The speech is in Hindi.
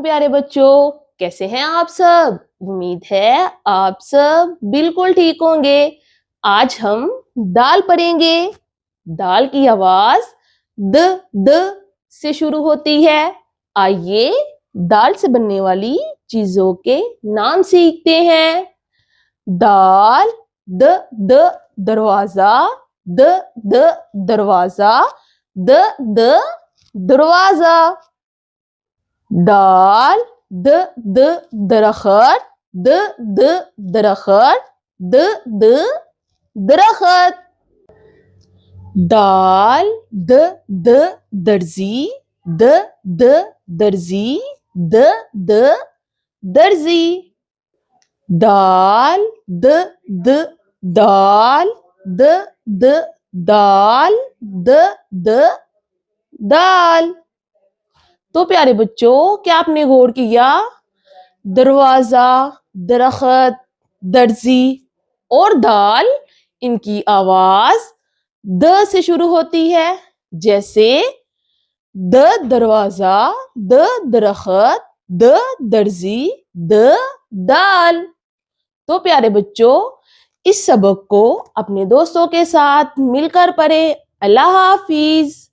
प्यारे बच्चों, कैसे हैं आप सब? उम्मीद है आप सब बिल्कुल ठीक होंगे। आज हम दाल पढ़ेंगे। दाल की आवाज द से शुरू होती है। आइए दाल से बनने वाली चीजों के नाम सीखते हैं। दाल, द दरवाजा, द दरवाजा, द दरवाजा। दाल, द दरखत, द दरखत, द दरखत। दाल, द दर्जी, द दर्जी, द दर्जी। दाल, द दाल, द दाल, द दाल। तो प्यारे बच्चों, क्या आपने गौर किया? दरवाजा, दरखत, दर्जी और दाल, इनकी आवाज द से शुरू होती है। जैसे द दरवाजा, द दरखत, द दर्जी, द दाल। तो प्यारे बच्चों, इस सबक को अपने दोस्तों के साथ मिलकर पढ़ें। अल्लाह हाफिज।